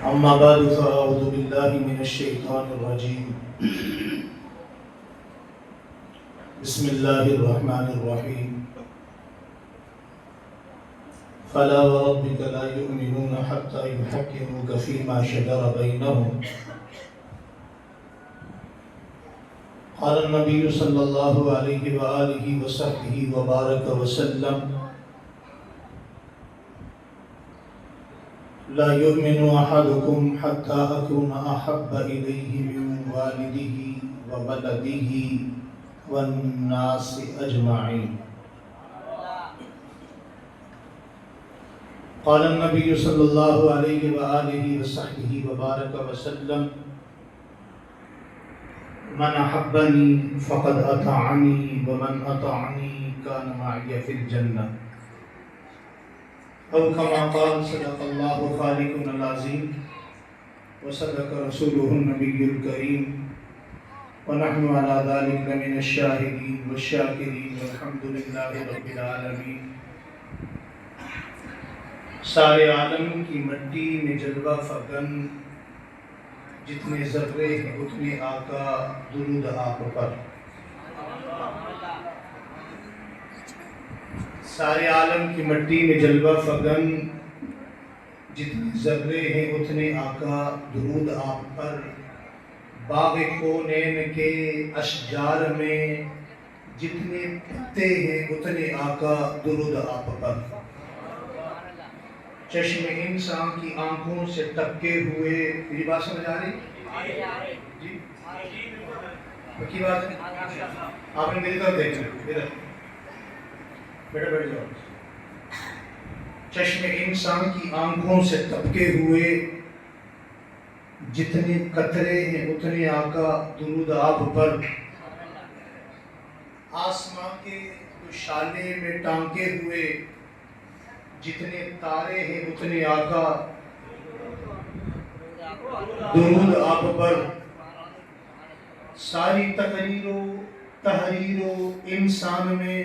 أما بعد فأعوذ بالله من الشيطان الرجيم. بسم الله الرحمن الرحيم. فلا وربك لا يؤمنون حتى يحكموك فيما شجر بينهم. قال النبي صلى الله عليه وآله وصحبه وبارك وسلم: لا يؤمن أحدكم حتى أكون أحب إليه من والده وولده والناس أجمعين. قال النبي صلى الله عليه وآله وصحبه وبارك وسلم: من أحبني فقد أطاعني ومن أطاعني كان معي في الجنة. أو كما قال صدق الله خالقنا العظيم وصدق رسوله النبي الكريم ونحن على ذلك من الشاهدين والشاكرين والحمد لله رب العالمين. سارے عالم کی مٹی میں جلوہ فکن، جتنے ذرے ہیں اتنے آقا درود آپ پر. سارے عالم کی مٹی میں جلوہ فکن، جتنے ذرے ہیں اتنے آقا درود آپ پر. باغ کونین کے اشجار میں جتنے پتے ہیں اتنے آقا درود آپ پر. چشم انسان کی آنکھوں سے ٹپکے ہوئے، میری بات سمجھ آ رہی؟ جی پکی بات ہے. آپ نے میری طرف دیکھنا، ادھر بیٹا بیٹھ جاؤ. چشم انسان کی آنکھوں سے ٹپکے ہوئے جتنے قطرے ہیں اتنے آقا درود آپ پر. آسمان کے شالے میں ٹانکے ہوئے جتنے تارے ہیں اتنے آقا درود آپ پر. ساری تقریر و تحریر و انسان میں،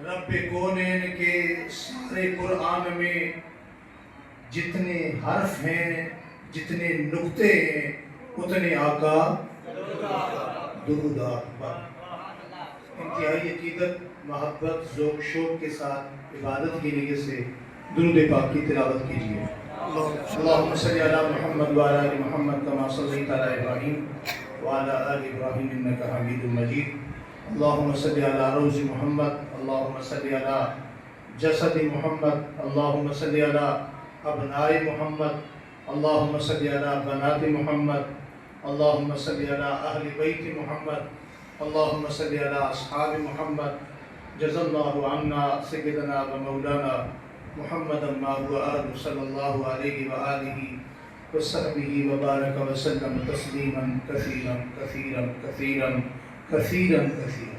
رب کونین کے سارے قرآن میں جتنے حرف ہیں جتنے نقطے ہیں اتنے آقا درود آپ پر. انتہائی عقیدت، محبت، ذوق شوق کے ساتھ عبادت کی نیت سے درود پاک کی تلاوت کیجیے. اللہم صلی علی محمد وعلی آل محمد کما صلیت علی ابراہیم وعلی آل ابراہیم انک حمید مجید. اللہم صلی علی روض محمد، اللہم صلی علی جسد محمد، اللہم صلی علی ابناء محمد، اللہم صلی علی بنات محمد، اللہم صلی علی اہل بیت محمد، اللہم صلی علی اصحاب محمد. جزا اللہ عنا سیدنا و مولانا محمد ما هو آل صلی اللہ علیہ وآلہ وصحبہ وبارک وسلم تسلیما کثیرا کثیرا کثیرا کثیرا کثیرا.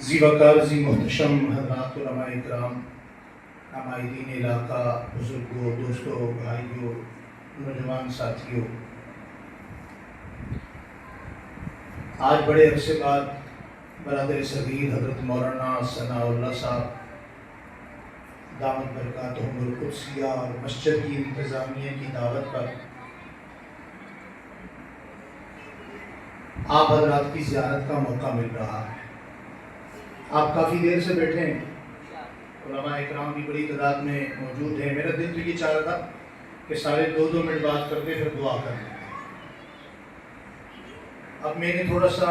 زی وقار زی محتشم حضرات علماء اکرام، عمائدین علاقہ، بزرگوں، دوستوں، بھائیوں، نوجوان ساتھیوں، آج بڑے عرصے بعد برادر صغیر حضرت مولانا ثناء اللہ صاحب دامت برکاتہم القدسیہ اور مسجد کی انتظامیہ کی دعوت پر آپ حضرات کی زیارت کا موقع مل رہا ہے. آپ کافی دیر سے بیٹھے ہیں، علماء اکرام بھی بڑی تعداد میں موجود ہیں. میرا دل تو یہ چاہ رہا تھا کہ سارے 2-2 منٹ بات کرتے پھر دعا کریں. اب میں نے تھوڑا سا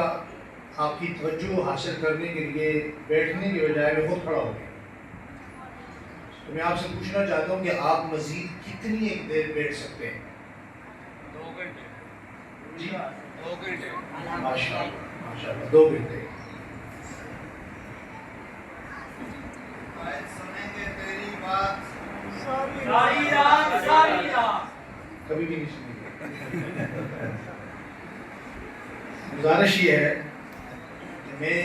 آپ کی توجہ حاصل کرنے کے لیے بیٹھنے کے بجائے میں خود کھڑا ہو گیا. تو میں آپ سے پوچھنا چاہتا ہوں کہ آپ مزید کتنی ایک دیر بیٹھ سکتے ہیں؟ 2 گھنٹے. جی 2 گھنٹے. ماشاء اللہ ماشاء اللہ 2 گھنٹے. کبھی بھی نہیں سنی. گزارش یہ ہے کہ میں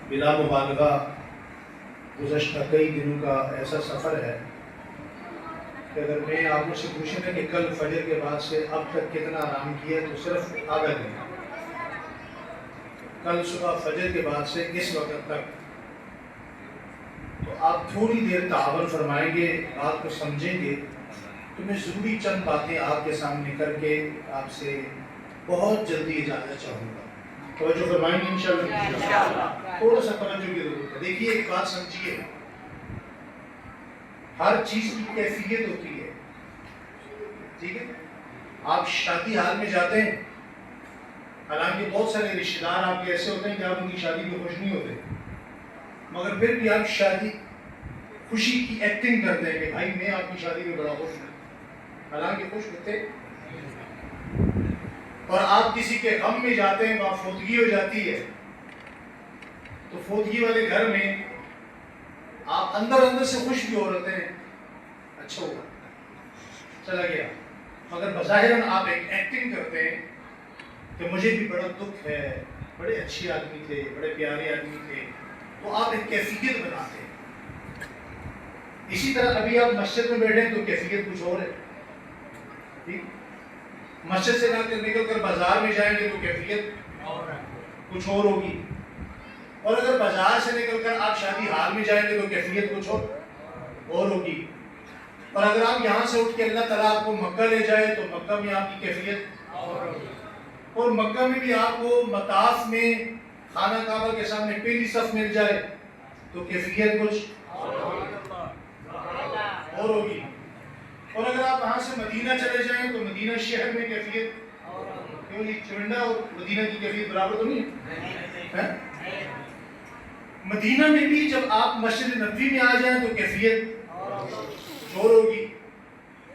بلا مبالغہ گزشتہ کئی دنوں کا ایسا سفر ہے کہ اگر میں آپ سے پوچھیں کہ کل فجر کے بعد سے اب تک کتنا آرام کیا تو صرف آدھا گھنٹہ. کل صبح فجر کے بعد سے اس وقت تک تو آپ تھوڑی دیر تعاون فرمائیں گے، بات کو سمجھیں گے، تو میں ضروری چند باتیں آپ کے سامنے کر کے آپ سے بہت جلدی اجازت چاہوں گا۔ توجہ فرمائیں گے انشاءاللہ؟ تھوڑا سا توجہ کی ضرورت ہے۔ دیکھیے ایک بات سمجھیے، ہر چیز کی کیفیت ہوتی ہے، ٹھیک ہے؟ آپ شادی حال میں جاتے ہیں، حالانکہ بہت سارے رشتہ دار آپ کے ایسے ہوتے ہیں کہ آپ ان کی شادی میں خوش نہیں ہوتے، مگر پھر بھی آپ شادی خوشی کی ایکٹنگ کرتے ہیں کہ بھائی میں آپ کی شادی میں بڑا خوش ہوں، حالانکہ خوش ہوتے۔ اور آپ کسی کے غم میں جاتے ہیں، وہاں فوتگی ہو جاتی ہے، تو فوتگی والے گھر میں آپ اندر سے خوش بھی ہو رہتے ہیں، اچھا ہوا چلا گیا، مگر بظاہراً آپ ایک ایکٹنگ کرتے ہیں کہ مجھے بھی بڑا دکھ ہے، بڑے اچھے آدمی تھے، بڑے پیارے آدمی تھے، تو آپ ایک کیفیت بناتے ہیں۔ اسی طرح ابھی آپ مسجد میں بیٹھے ہیں تو کیفیت کچھ اور ہے، ٹھیک؟ مسجد سے نکل کر بازار میں جائیں گے تو کیفیت کچھ اور ہوگی، اور اگر بازار سے نکل کر آپ شادی حال میں جائیں گے تو کیفیت کچھ اور ہوگی، اور اگر آپ یہاں سے اٹھ کے اللہ تعالیٰ آپ کو مکہ لے جائے تو مکہ میں آپ کی کیفیت اور مکہ میں بھی آپ کو مطاف میں خانہ کعبہ کے سامنے پہلی صف مل جائے تو کیفیت کچھ اور ہوگی، اور اگر آپ وہاں سے مدینہ چلے جائیں تو مدینہ شہر میں کیفیت کیوں نہیں؟ چونڈا اور مدینہ کی کیفیت برابر تو نہیں ہے؟ مدینہ میں بھی جب آپ مسجد نبوی میں آ جائیں تو کیفیت کچھ اور ہوگی،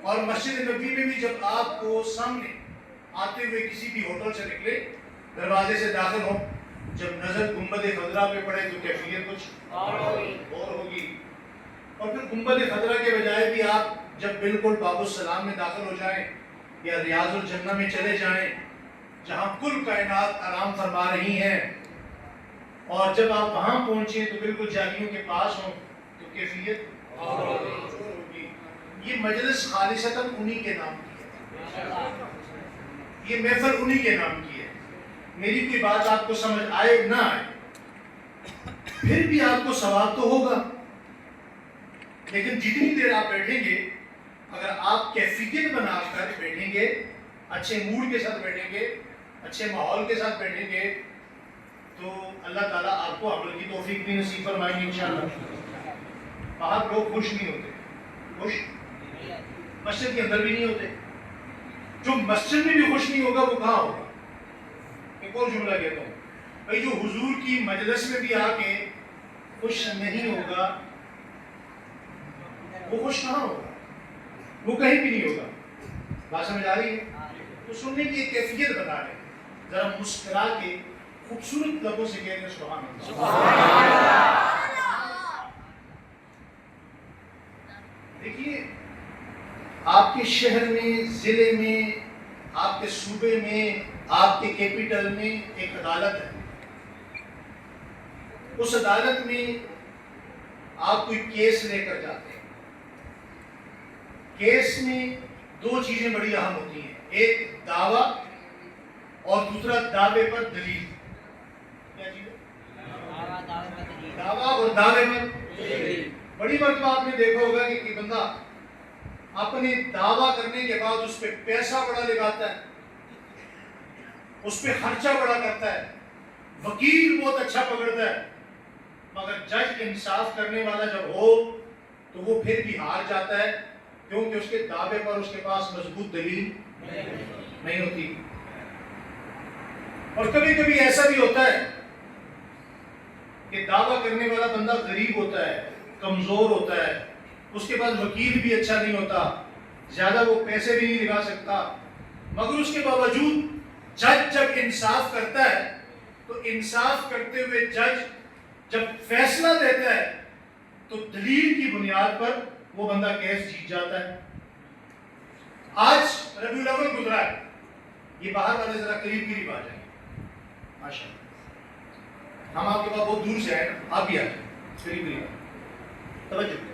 اور مسجد نبوی میں بھی جب آپ کو سامنے آتے ہوئے کسی بھی ہوٹل سے نکلے، دروازے سے داخل ہو، جب نظر گنبد خضرا پہ پڑے تو کیفیت کچھ اور ہوگی، اور پھر گنبد خضرا کے بجائے بھی آپ جب بالکل باب السلام میں داخل ہو جائیں یا ریاض الجنہ میں چلے جائیں جہاں کل کائنات آرام فرما رہی ہیں، اور جب آپ وہاں پہنچیں تو بالکل جالیوں کے پاس ہوں تو کیفیت ہوگی۔ یہ مجلس خالصتاً انہی کے نام کی ہے، یہ محفل انہی کے نام کی ہے، میری کوئی بات آپ کو سمجھ آئے نہ آئے پھر بھی آپ کو ثواب تو ہوگا، لیکن جتنی دیر آپ بیٹھیں گے اگر آپ کیفیت بنا کر بیٹھیں گے، اچھے موڈ کے ساتھ بیٹھیں گے، اچھے ماحول کے ساتھ بیٹھیں گے، تو اللہ تعالیٰ آپ کو عمل کی توفیق بھی نصیب فرمائیں گے انشاءاللہ۔ باہر لوگ خوش نہیں ہوتے، خوش مسجد کے اندر بھی نہیں ہوتے، جو مسجد میں بھی خوش نہیں ہوگا وہ کہاں ہوگا؟ ایک اور جملہ کہتا ہوں بھائی، جو حضور کی مجلس میں بھی آ کے خوش نہیں ہوگا وہ خوش کہاں ہوگا؟ وہ کہیں بھی نہیں ہوگا۔ بات سمجھ آ رہی ہے؟ تو سننے کی ایک کیفیت بتا رہے ہیں، ذرا مسکرا کے خوبصورت لبوں سے کہہ رہے ہیں سبحان اللہ۔ دیکھیے آپ کے شہر میں، ضلع میں، آپ کے صوبے میں، آپ کے کیپٹل میں ایک عدالت ہے، اس عدالت میں آپ کوئی کیس لے کر جاتے ہیں، کیس میں دو چیزیں بڑی اہم ہوتی ہیں، ایک دعویٰ اور دوسرا دعوے پر دلیل۔ کیا چیز ہے؟ دعویٰ اور دعوے پر دلیل۔ بڑی مرتبہ آپ نے دیکھا ہوگا کہ کوئی بندہ اپنے دعویٰ کرنے کے بعد اس پہ پیسہ بڑا لگاتا ہے، اس پہ خرچہ بڑا کرتا ہے، وکیل بہت اچھا پکڑتا ہے، مگر جج انصاف کرنے والا جب ہو تو وہ پھر بھی ہار جاتا ہے، کیونکہ اس کے دعوے پر اس کے پاس مضبوط دلیل نہیں ہوتی۔ اور کبھی کبھی ایسا بھی ہوتا ہے کہ دعویٰ کرنے والا بندہ غریب ہوتا ہے، کمزور ہوتا ہے، اس کے پاس وکیل بھی اچھا نہیں ہوتا، زیادہ وہ پیسے بھی نہیں لگا سکتا، مگر اس کے باوجود جج جب انصاف کرتا ہے تو انصاف کرتے ہوئے جج جب فیصلہ دیتا ہے تو دلیل کی بنیاد پر وہ بندہ کیس جیت جاتا ہے۔ آج ربیع الاول گزرا ہے، یہ باہر والے ذرا قریب آ جائیں، ماشاء اللہ، ہم آپ کے پاس بہت دور سے آئے نا، آپ بھی آ جائیں قریب توجہ۔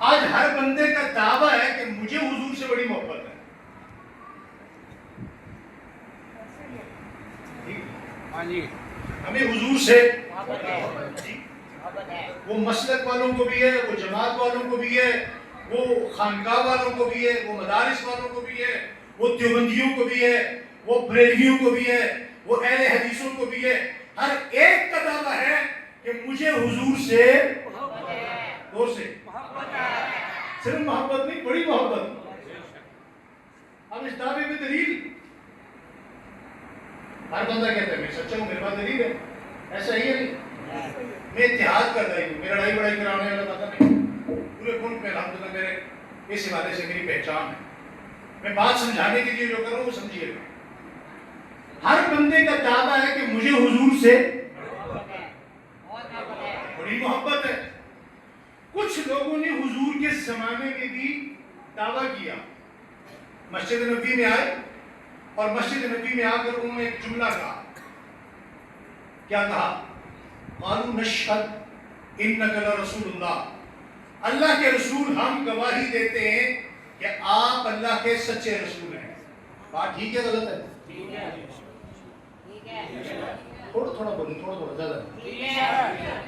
آج ہر بندے کا دعویٰ ہے کہ مجھے حضور سے بڑی محبت ہے، ہمیں حضور سے وہ مسلک والوں کو بھی ہے، وہ جماعت والوں کو بھی ہے، وہ خانقاہ والوں کو بھی ہے، وہ مدارس والوں کو بھی ہے، وہ دیوبندیوں کو بھی ہے، وہ بریلویوں کو بھی ہے، وہ اہل حدیثوں کو بھی ہے. ہر ایک کا دعویٰ ہے کہ مجھے حضور سے دور سے صرف محبت نہیں، بڑی محبت. اب اس دعوے میں دلیل ہر بندہ کہتا ہے میں سچا ہوں، میرے پاس دلیل ہے. ایسا ہی ہے نہیں. میں اتحاد کرتا ہی ہوں، میرا لڑائی بڑائی کرانے والا بندہ نہیں. پورے ملک میں الحمدللہ میرے اس حوالے سے میری پہچان ہے. میں بات سمجھانے کے لیے جو کر رہا ہوں وہ سمجھیے گا. ہر بندے کا دعویٰ ہے کہ مجھے حضور سے بڑی محبت ہے. کچھ لوگوں نے حضور کے زمانے میں بھی دعویٰ کیا. مسجد نبی میں آئے اور مسجد نبی میں آ کر انہوں نے ایک جملہ کہا. کیا کہا؟ قالوا نشہد انک لرسول اللہ. اللہ کے رسول ہم گواہی دیتے ہیں کہ آپ اللہ کے سچے رسول ہیں. بات ٹھیک ہے غلط ہے؟ تھوڑا تھوڑا بولیں، تھوڑا تھوڑا زیادہ.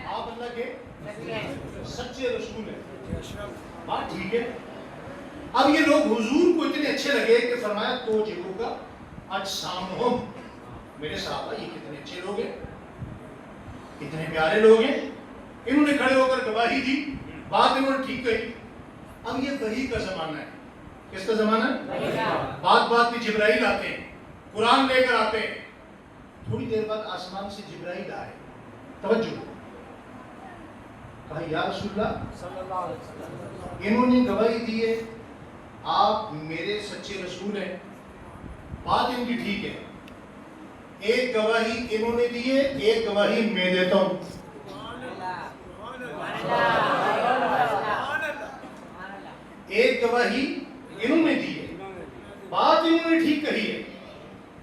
آپ اللہ کے سچے رسول ہیں. بات ٹھیک ہے. اب یہ لوگ حضور کو اتنے اچھے لگے کہ فرمایا تو جگہوں کا اجسامہم. میرے صحابہ یہ کتنے اچھے لوگ ہیں، کتنے پیارے لوگ ہیں. انہوں نے کھڑے ہو کر گواہی دی، بات انہوں نے ٹھیک کہی. اب یہ وحی کا زمانہ ہے. کس کا زمانہ ہے؟ بات بات میں جبرائیل آتے ہیں، قرآن لے کر آتے ہیں. تھوڑی دیر بعد آسمان سے جبرائیل آئے. توجہ. کہا یا رسول اللہ، انہوں نے گواہی دی ہے آپ میرے سچے رسول ہیں. بات ان کی ٹھیک ہے. ایک گواہی انہوں نے دی ہے، ایک گواہی میں دیتا ہوں. ایک گواہی انہوں نے دی ہے، بات انہوں نے ٹھیک کہی ہے.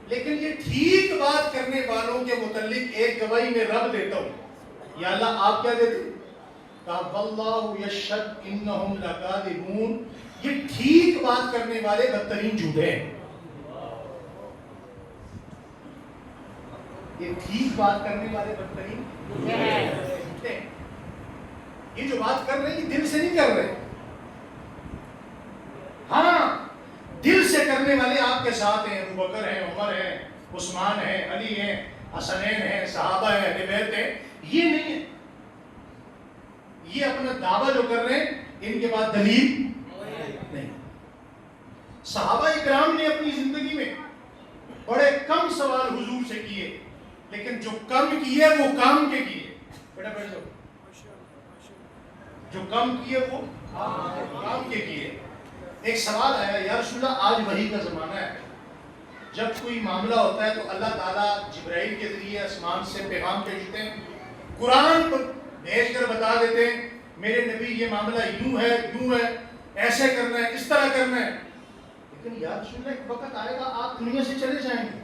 لیکن یہ ٹھیک بات کرنے والوں کے متعلق ایک گواہی میں رب دیتا ہوں. یا اللہ آپ کیا دیتے؟ کہا واللہ یشہد انہم لکاذبون. یہ ٹھیک بات کرنے والے بدترین جھوٹے ہیں. یہ ٹھیک بات کرنے والے بدترین جھوٹے ہیں. یہ جو بات کر رہے ہیں یہ دل سے نہیں کر رہے. ہاں دل سے کرنے والے آپ کے ساتھ ہیں. ابو بکر ہیں، عمر ہیں، عثمان ہیں، علی ہیں، حسنین ہیں، صحابہ ہیں، اہل بیت ہیں. یہ نہیں ہے. یہ اپنا دعویٰ جو کر رہے ہیں ان کے بعد دلیل نہیں. صحابہ اکرام نے اپنی زندگی میں بڑے کم سوال حضور سے کیے، لیکن جو کم کیے وہ کام کے کیے. بیٹا بیٹھ جاؤ. جو کم کیے وہ کام کے کیے. ایک سوال آیا یا رسول اللہ آج وحی کا زمانہ ہے، جب کوئی معاملہ ہوتا ہے تو اللہ تعالیٰ جبرائیل کے ذریعے آسمان سے پیغام بھیجتے ہیں، قرآن پر بھیج کر بتا دیتے ہیں میرے نبی یہ معاملہ یوں ہے، یوں ہے، ایسے کرنا ہے، اس طرح کرنا ہے. لیکن یا رسول اللہ ایک وقت آئے گا آپ دنیا سے چلے جائیں گے،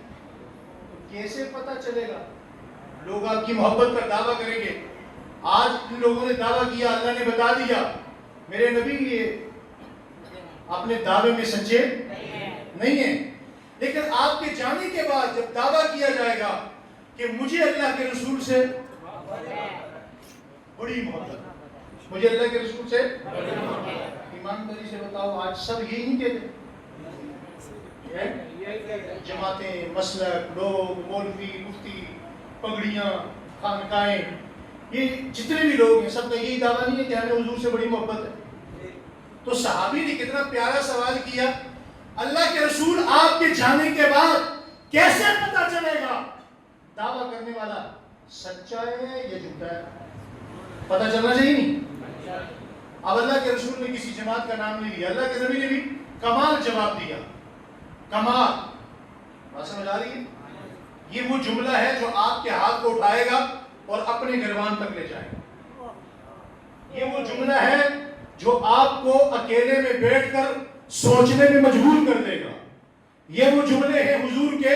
تو کیسے پتہ چلے گا؟ لوگ آپ کی محبت کا دعویٰ کریں گے. آج ان لوگوں نے دعویٰ کیا، اللہ نے بتا دیا میرے نبی یہ اپنے دعوے میں سچے نہیں ہیں. لیکن آپ کے جانے کے بعد جب دعویٰ کیا جائے گا کہ مجھے اللہ کے رسول سے بڑی محبت، مجھے اللہ کے رسول سے ایمانداری سے بتاؤ آج سب یہی نہیں کہتے. جماعتیں، مسلک، لوگ، مولوی، مفتی، پگڑیاں، خانقاہیں، یہ جتنے بھی لوگ ہیں سب کا یہی دعویٰ نہیں ہے کہ ہمیں حضور سے بڑی محبت ہے. تو صحابی نے کتنا پیارا سوال کیا، اللہ کے رسول آپ کے جانے کے بعد کیسے پتا چلے گا دعویٰ کرنے والا سچا ہے یا جھوٹا ہے؟ پتا چلنا چاہیے نہیں. اب اللہ کے رسول نے کسی جماعت کا نام نہیں لیا، اللہ کے نبی نے بھی کمال جواب دیا. کمال بات سمجھ آ رہی ہے؟ یہ وہ جملہ ہے جو آپ کے ہاتھ کو اٹھائے گا اور اپنے گریبان تک لے جائے گا. یہ وہ جملہ ہے جو آپ کو اکیلے میں بیٹھ کر سوچنے میں مجبور کر دے گا. یہ وہ جملے ہیں حضور کے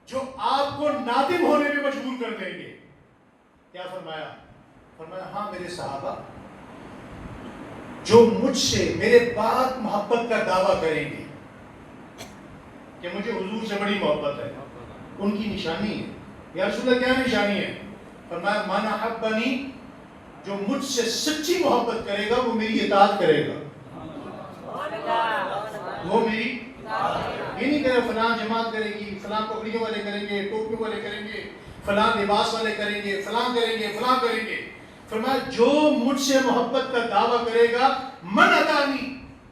جو آپ کو نادم ہونے میں مجبور کر دیں گے. کیا فرمایا؟ فرمایا ہاں میرے صحابہ جو مجھ سے میرے بعد محبت کا دعویٰ کریں گے کہ مجھے حضور سے بڑی محبت ہے، ان کی نشانی ہے. یا رسول اللہ کیا نشانی ہے؟ فرمایا من احبنی جو مجھ سے سچی محبت کرے گا وہ میری اطاعت کرے گا. وہ میری یہ نہیں کہ فلاں جماعت کرے گی، فلاں پگڑیوں والے کریں گے، ٹوپیوں والے کریں گے، فلاں لباس والے کریں گے، فلاں کریں گے، فلاں کریں گے. فرمایا جو مجھ سے محبت کا دعویٰ کرے گا من اطاعنی،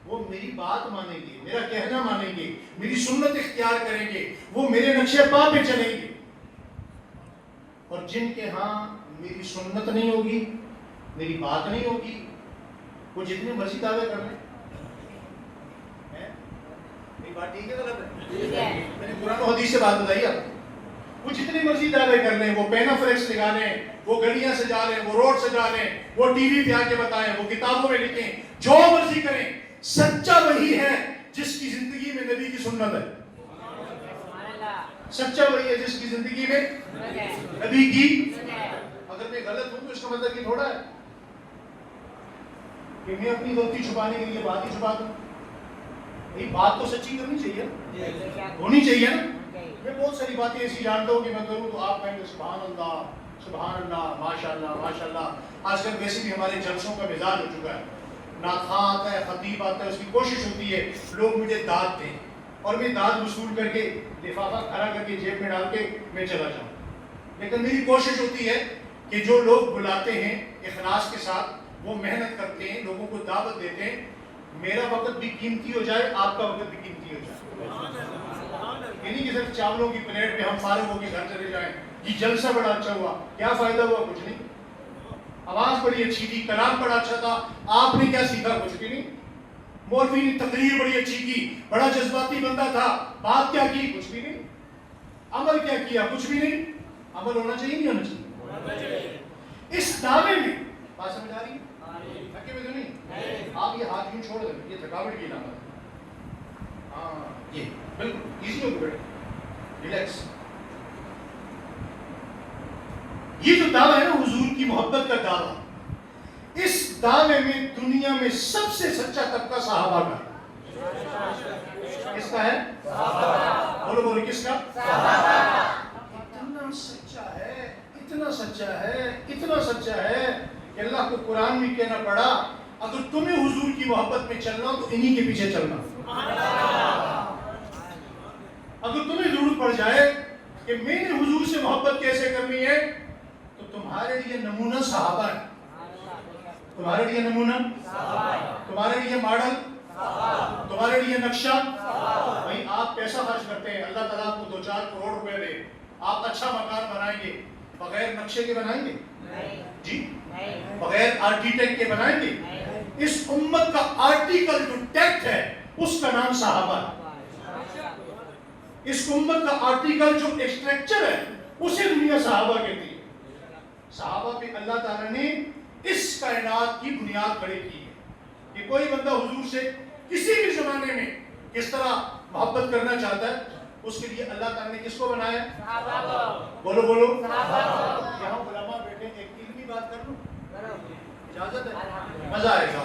وہ میری بات مانیں گے، میرا کہنا مانیں گے، میری سنت اختیار کریں گے، وہ میرے نقشے پا پہ چلیں گے. اور جن کے ہاں میری سنت نہیں ہوگی، میری بات نہیں ہوگی، وہ جتنے مرضی دعوے کر لیں. میری بات ٹھیک ہے غلط ہے؟ میں نے قرآن و حدیث سے بات بتائی آپ کو. وہ جتنی مرضی دعوے کر لیں، وہ پینا فلیکس لگا لیں، وہ گلیاں سجا لیں، وہ روڈ سجا لیں، وہ ٹی وی پہ آ کے بتائیں، وہ کتابوں میں لکھیں، جو مرضی کریں، سچا وہی ہے جس کی زندگی میں نبی کی سنت ہے. سچا وہی ہے جس کی زندگی میں نبی کی. اگر میں غلط ہوں تو اس کا مطلب یہ تھوڑا ہے کہ میں اپنی غلطی چھپانے کے لیے بات ہی چھپا دوں. بات تو سچی کرنی چاہیے، ہونی چاہیے نا. میں بہت ساری باتیں ایسی جانتا ہوں کہ میں کروں تو آپ کہیں گے سبحان اللہ سبحان اللہ ماشاء اللہ ماشاء اللہ. آج کل ویسے بھی ہمارے جلسوں کا مزاج ہو چکا ہے، ناخواں آتا ہے، خطیب آتا ہے، اس کی کوشش ہوتی ہے لوگ مجھے داد دیں اور میں داد وصول کر کے لفافہ کھڑا کر کے جیب میں ڈال کے میں چلا جاؤں. لیکن میری کوشش ہوتی ہے کہ جو لوگ بلاتے ہیں اخلاص کے ساتھ، وہ محنت کرتے ہیں، لوگوں کو دعوت دیتے ہیں، میرا وقت بھی قیمتی ہو جائے، آپ کا وقت بھی قیمتی ہو جائے. یہ نہیں کہ صرف چاولوں کی پلیٹ میں ہم فارغ ہو کے گھر چلے جائیں. یہ جلسہ بڑا اچھا ہوا، کیا فائدہ ہوا؟ کچھ نہیں. آواز بڑی اچھی تھی، کلام بڑا اچھا تھا، آپ نے کیا سیکھا؟ کچھ بھی نہیں. مولوی نے تقریر بڑی اچھی کی، بڑا جذباتی بندہ تھا، بات کیا کی؟ کچھ بھی نہیں. عمل کیا کیا؟ کچھ بھی نہیں. عمل ہونا چاہیے نہیں ہونا چاہیے؟ اس دعوے میں بات سمجھ آ رہی ہے؟ تھکے ہوئے تو نہیں؟ آپ یہ ہاتھ یوں چھوڑ دیں، یہ تھکاوٹ کی علامت ہے. ہاں یہ بالکل ایزی ہو گیا، ریلیکس. یہ جو دعویٰ ہے نا حضور کی محبت کا دعویٰ، اس دعوے میں دنیا میں سب سے سچا طبقہ صحابہ کا ہے. کس کا ہے؟ بولو بولو کس کا؟ اتنا سچا ہے، اتنا سچا ہے، اتنا سچا ہے کہ اللہ کو قرآن میں کہنا پڑا اگر تمہیں حضور کی محبت میں چلنا تو انہی کے پیچھے چلنا. اگر تمہیں ضرورت پڑ جائے کہ میں نے حضور سے محبت کیسے کرنی ہے تو تمہارے لیے نمونہ صحابہ ہے. تمہارے لیے نمونہ، تمہارے لیے ماڈل، تمہارے لیے نقشہ. بھائی آپ پیسہ خرچ کرتے ہیں، اللہ تعالیٰ آپ کو 2-4 کروڑ روپے دے، آپ اچھا مکان بنائیں گے، بغیر نقشے کے بنائیں گے؟ جی بغیر آرکیٹیکٹ کے بنائیں گے؟ اس امت کا آرٹیکل جو ٹیکٹ ہے اس کا نام صحابہ ہے. اس امت کا آرٹیکل جو اسٹرکچر ہے اسے دنیا صحابہ کہتی ہے. صحابہ پہ اللہ تعالیٰ نے اس کائنات کی بنیاد کھڑی کی ہے کہ کوئی بندہ حضور سے کسی بھی زمانے میں کس طرح محبت کرنا چاہتا ہے، اس کے لیے اللہ تعالیٰ نے کس کو بنایا؟ صحابہ کو. بولو بولو. یہاں علماء بیٹھے، ایک علمی بات کر لوں؟ اجازت ہے؟ مزہ آئے گا.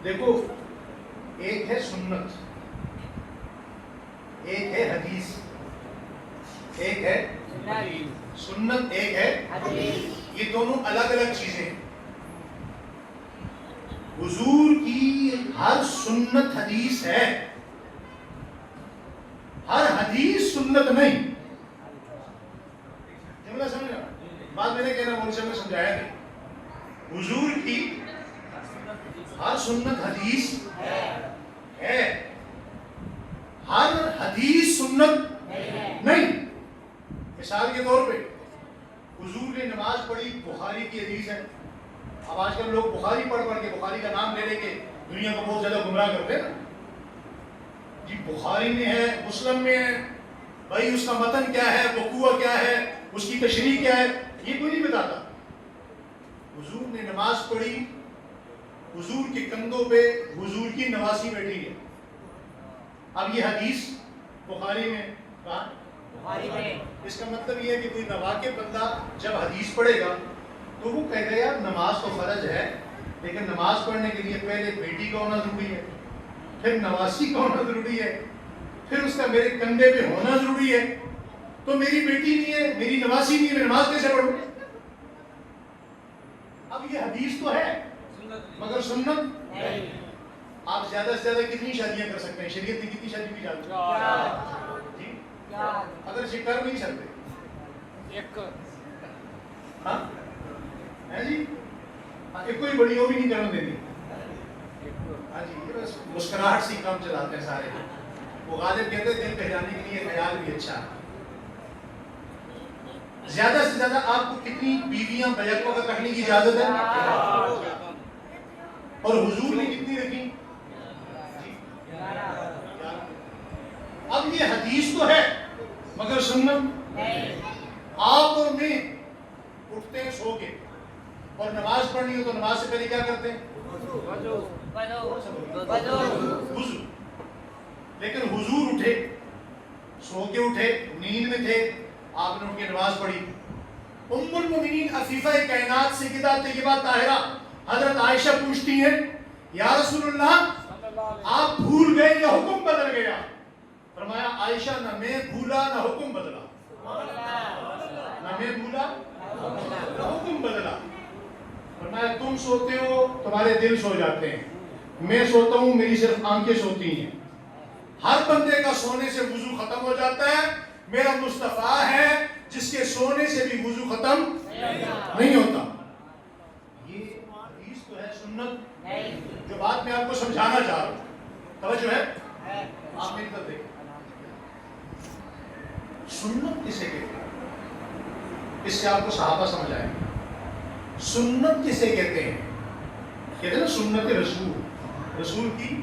دیکھو، ایک ہے سنت، ایک ہے حدیث. ایک ہے سنت، ایک ہے حدیث. یہ دونوں الگ الگ چیزیں ہیں. حضور کی ہر سنت حدیث ہے، ہر حدیث سنت نہیں. جملہ سمجھا؟ بات میں نے کہنا مول سے میں سمجھایا نہیں. حضور کی ہر سنت حدیث ہے، ہر حدیث سنت نہیں. مثال کے طور پہ حضور نے نماز پڑھی، بخاری کی حدیث ہے. اب آج کل لوگ بخاری پڑھ کے بخاری کا نام لے لے کے دنیا کو بہت زیادہ گمراہ کرتے ہیں نا. جی بخاری میں ہے، مسلم میں ہے، بھائی اس کا متن کیا ہے، وقوع کیا ہے، اس کی تشریح کیا ہے، یہ کوئی نہیں بتاتا. حضور نے نماز پڑھی، حضور کے کندھوں پہ حضور کی نواسی بیٹھی ہے. اب یہ حدیث بخاری میں کہاں؟ بخاری میں. اس کا مطلب یہ ہے کہ کوئی نواقب بندہ جب حدیث پڑھے گا تو وہ کہے گا یار نماز تو فرض ہے، لیکن نماز پڑھنے کے لیے پہلے بیٹی کا ہونا ضروری ہے، پھر نواسی کا ہونا ضروری ہے، پھر اس کا میرے کندھے پہ ہونا ضروری ہے. تو میری بیٹی نہیں ہے، میری نواسی نہیں ہے، میں نماز کیسے پڑھوں؟ اب یہ حدیث تو ہے مگر سنت نہیں. آپ زیادہ سے زیادہ کتنی شادیاں کر سکتے ہیں؟ شریعت نے کتنی شادی کی جاتی ہے جی؟ اگر یہ کر نہیں سکتے ایک ہاں ہے جی، ایک کوئی بڑی وہ بھی نہیں کرنے دیتی. ہاں جی، یہ بس مسکراہٹ سے کام چلاتے ہیں سارے. وہ غالب کہتے ہیں دل بہلانے کے لیے خیال بھی اچھا ہے. زیادہ سے زیادہ آپ کو کتنی بیویاں بیک وقت رکھنے کی اجازت ہے؟ اور حضور نے کتنی رکھی؟ اب یہ حدیث تو ہے مگر سنت. آپ اور میں اٹھتے ہیں سو کے اور نماز پڑھنی ہو تو نماز سے پہلے کیا کرتے ہیں؟ وضو. لیکن حضور اٹھے، سو کے اٹھے، نیند میں تھے، آپ نے اٹھ کے نماز پڑھی. ام المؤمنین عفیفہ کائنات سیدہ طیبہ طاہرہ حضرت عائشہ پوچھتی ہیں یا رسول اللہ آپ بھول گئے یا حکم بدل گیا؟ فرمایا عائشہ نہ میں بھولا نہ حکم بدلا. نہ میں بھولا نہ حکم بدلا. فرمایا تم سوتے ہو تمہارے دل سو جاتے ہیں، میں سوتا ہوں میری صرف آنکھیں سوتی ہیں. ہر بندے کا سونے سے وضو ختم ہو جاتا ہے، میرا مصطفیٰ ہے جس کے سونے سے بھی وضو ختم نہیں ہوتا. یہ حدیث تو ہے سنت جو بات میں آپ کو سمجھانا چاہ رہا ہوں. توجہ ہے؟ آپ میری طرف دیکھیں. سنت کسے کہتے ہیں؟ اس سے آپ کو صحابہ سمجھ آئے. سنت کسے کہتے ہیں؟ کہتے ہیں نا سنت رسول، رسول کی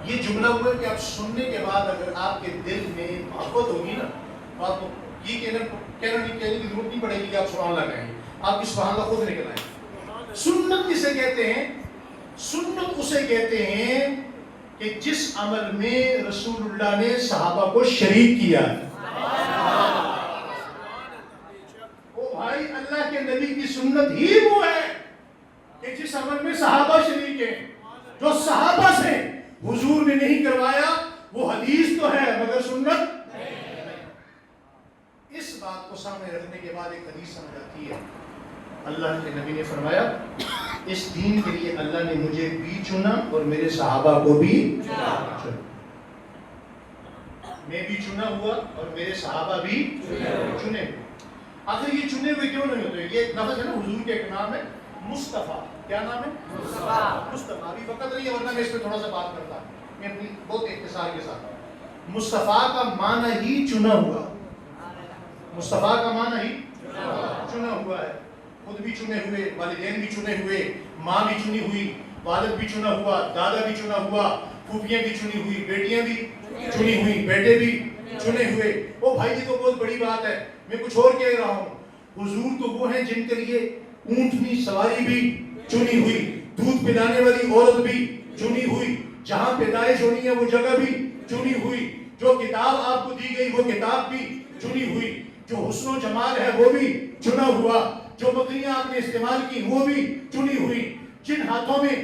یہ جملہ ہوا کہ آپ سننے کے بعد اگر آپ کے دل میں محبت ہوگی نا تو آپ کو یہ کہنے کی ضرورت نہیں پڑے گی کہ آپ سبحان اللہ کہیں، آپ کی سبحان اللہ خود نکل آئے. سنت کسے کہتے ہیں؟ سنت اسے کہتے ہیں کہ جس عمل میں رسول اللہ نے صحابہ کو شریک کیا ہے. او بھائی اللہ کے نبی کی سنت ہی وہ ہے کہ جس عمل میں صحابہ شریک ہیں. جو صحابہ سے حضور نے نہیں کروایا وہ حدیث تو ہے مگر سنت نہیں. اس بات کو سامنے رکھنے کے بعد ایک حدیث سمجھ آتی ہے. اللہ کے نبی نے فرمایا اس دین کے لیے اللہ نے مجھے بھی چنا اور میرے صحابہ کو بھی چنا. میں بھی چنا ہوا اور میرے صحابہ بھی چنے ہوئے. آخر یہ چنے ہوئے کیوں نہیں ہوتے؟ یہ ایک لفظ ہے نا حضور کے ایک نام ہے مصطفیٰ. کیا نام ہے؟ مصطفیٰ. ابھی وقت نہیں ہے ورنہ میں اس پہ تھوڑا سا بات کرتا ہوں. میں اپنی بہت اختصار کے ساتھ. مصطفیٰ کا معنی ہی چنا ہوا. مصطفیٰ کا معنی ہی چنا ہوا ہے. خود بھی چنے ہوئے، والدین بھی چنے ہوئے، ماں بھی چنی ہوئی، والد بھی چنا ہوا، دادا بھی چنا ہوا، پھوپھیاں بھی چنی ہوئی، بیٹیاں بھی چنی ہوئی، بیٹے بھی چنے ہوئے. او بھائی یہ تو بہت بڑی بات ہے. میں کچھ اور کہہ رہا ہوں. حضور تو وہ ہیں جن کے لیے اونٹنی سواری بھی چنی ہوئی، دودھ پلانے والی عورت بھی چنی ہوئی، جہاں پیدائش ہونی ہے وہ جگہ بھی چنی ہوئی، جو کتاب آپ کو دی گئی وہ کتاب بھی چنی ہوئی، جو حسن و جمال ہے وہ بھی چنا ہوا، جو بکریاں آپ نے استعمال کی وہ بھی چنی ہوئی، جن ہاتھوں میں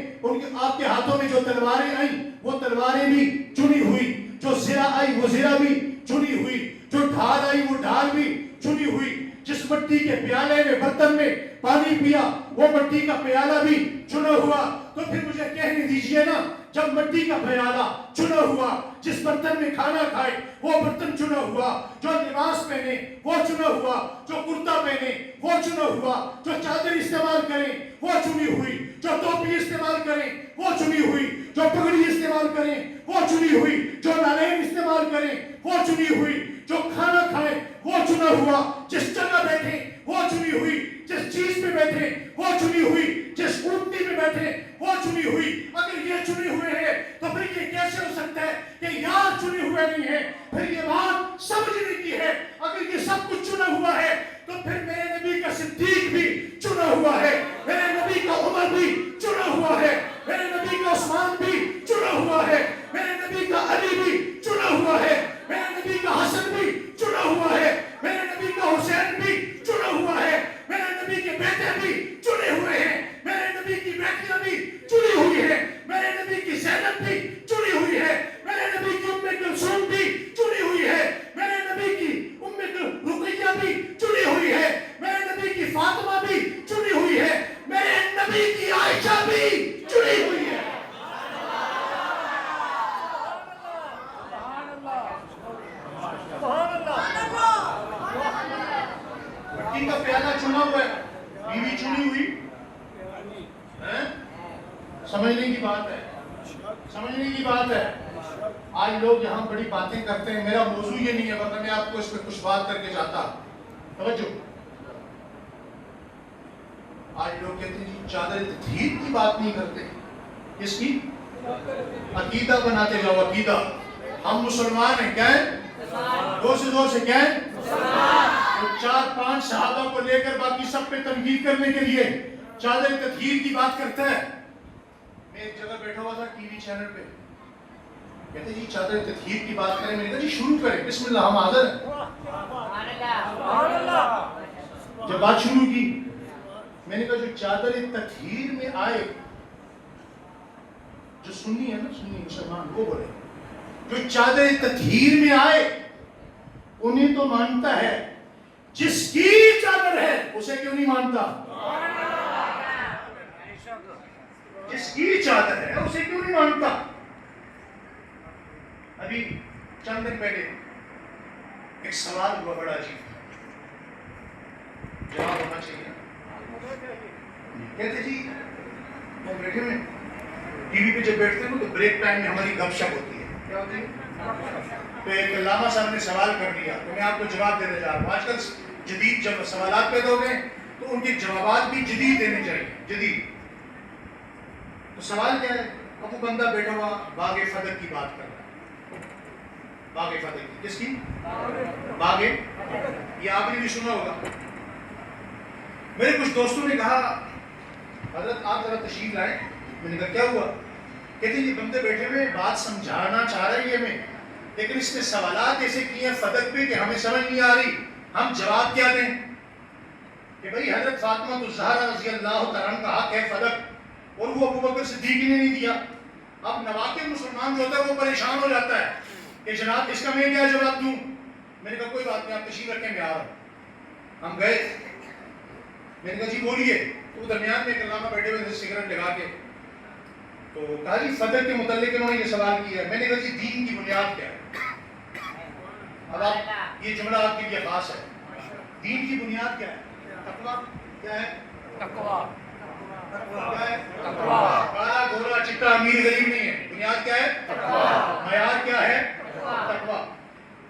آپ کے ہاتھوں میں جو تلواریں آئیں وہ تلواریں بھی چنی ہوئی، جو زرہ آئی وہ زرہ بھی چنی ہوئی، جو ڈھال آئی وہ ڈھال بھی چنی ہوئی، جس مٹی کے پیالے میں برتن میں پانی پیا وہ مٹی کا پیالہ بھی چنا ہوا. تو پھر مجھے کہنے دیجئے نا جب مٹی کا پیالہ چنا ہوا، جس برتن میں کھانا کھائے وہ برتن چنا ہوا، جو لباس پہنے وہ چنا ہوا، جو کرتا پہنے وہ چنا ہوا، جو چادر استعمال کریں وہ چنی ہوئی، جو ٹوپی استعمال کریں وہ چنی ہوئی، جو پگڑی استعمال کریں وہ چنی ہوئی، جو نالین استعمال کریں وہ چنی ہوئی، جو کھانا کھائیں وہ چنا ہوا، جس جگہ بیٹھے وہ چنی ہوئی، جس چیز پہ بیٹھے وہ چنی ہوئی، جس اونٹنی پہ بیٹھے وہ چنی ہوئی. اگر یہ چنے ہوئے ہیں تو پھر یہ کیسے ہو سکتا ہے کہ یار چنے ہوئے نہیں ہیں؟ پھر یہ بات سمجھنے کی ہے. اگر یہ سب کچھ چنا ہوا ہے تو پھر میرے نبی کا صدیق بھی چنا ہوا ہے، میرے نبی کا عمر بھی چنا ہوا ہے، میرے نبی کا عثمان بھی چنا ہوا ہے، میرے نبی کا علی بھی چنا ہوا ہے، میرے نبی کا حسن بھی چنا ہوا ہے، میرے نبی کا حسین بھی چنا ہوا ہے، میرے نبی کے بیٹے بھی چنے ہوئے ہیں، میرے نبی کی بیٹیاں بھی چنی ہوئی ہیں، میرے نبی کی زینب بھی چنی ہوئی ہے، میرے نبی کی ام کلثوم بھی چنی ہوئی ہے، میرے نبی کی ام رقیہ بھی چنی ہوئی ہے، میرے نبی کی فاطمہ بھی چنی ہوئی کامیابی جڑی ہوئی ہے. مٹی کا پیالہ چنا ہوا ہے, بیوی چنی ہوئی. سمجھنے کی بات ہے, سمجھنے کی بات ہے. آج لوگ یہاں بڑی باتیں کرتے ہیں, میرا موضوع یہ نہیں ہے, ورنہ میں آپ کو اس پہ کچھ بات کر کے چاہتا. توجہ, آج لوگ کہتے ہیں جی چادر تطہیر کی بات نہیں کرتے. اس کی عقیدہ بناتے جاؤ, عقیدہ. ہم مسلمان ہیں, کیا ہیں؟ زور سے کیا ہیں؟ تو 4-5 صحابہ کو لے کر باقی سب پہ تنقید کرنے کے لیے چادر تطہیر کی بات کرتا ہے. میں ایک جگہ بیٹھا ہوا تھا ٹی وی چینل پہ, کہتے جی چادر تطہیر کی بات کریں. میں نے کہا جی شروع کریں, بسم اللہ, ہم حاضر ہیں. جب بات شروع کی, میں نے کہا جو چادر تطہیر میں آئے, جو سنی ہے نا, سنی مسلمان, وہ بولے جو چادر تطہیر میں آئے انہیں تو مانتا ہے, جس کی چادر ہے اسے کیوں نہیں مانتا؟ جس کی چادر ہے اسے کیوں نہیں مانتا؟ ابھی چند دن پہلے ایک سوال ہوا بڑا عجیب, جواب ہونا چاہیے. کہتے جی ہم بیٹھے ہوئے ٹی وی پہ جب بیٹھتے ہیں تو بریک ٹائم میں ہماری گپ شپ ہوتی ہے. کیا ہوتی ہے؟ تو ایک علامہ صاحب نے سوال کر دیا تو میں آپ کو جواب دینے جا رہا ہوں. آج کل جدید جب سوالات پیدا ہو گئے تو ان کے جوابات بھی جدید دینے چاہیے, جدید. تو سوال کیا ہے؟ اب وہ بندہ بیٹھا ہوا باغ فدق کی بات کر رہا ہے. باغ فدق کی, کس کی؟ باغ, یہ آپ نے بھی سنا ہوگا. میرے کچھ دوستوں نے کہا حضرت آپ ذرا تشریف لائیں. میں نے کہا کیا ہوا؟ کہتے یہ بندے بیٹھے ہوئے بات سمجھانا چاہ رہے ہیں ہمیں, لیکن اس نے سوالات ایسے کیے ہیں فدق پہ کہ ہمیں سمجھ نہیں آ رہی, ہم جواب کیا دیں؟ کہ بھئی حضرت فاطمہ الزہرا رضی اللہ تعالیٰ عنہ کا حق ہے فدق, اور وہ ابو بکر صدیق نے نہیں دیا. اب نواقب مسلمان جو ہوتا ہے وہ پریشان ہو جاتا ہے کہ جناب اس کا میں کیا جواب دوں. میں نے کہا کوئی بات نہیں, آپ تشریف رکھیں, میں آ رہا ہوں. ہم گئے, میں نے کہا جی بولیے. تو درمیان میں ایک علامہ بیٹھے ہوئے تھے سگریٹ لگا کے, تو کہا جی فدق کے متعلق انہوں نے یہ سوال کیا ہے. میں نے کہا جی دین کی بنیاد کیا ہے؟ اب آپ یہ جملہ آپ کے لیے خاص ہے. دین کی بنیاد کیا ہے؟ تقویٰ. کیا ہے؟ تقویٰ. کیا ہے؟ تقویٰ. کالا گورا چٹا امیر غریب نہیں ہے, بنیاد کیا ہے؟ تقویٰ. معیار کیا ہے؟ تقویٰ.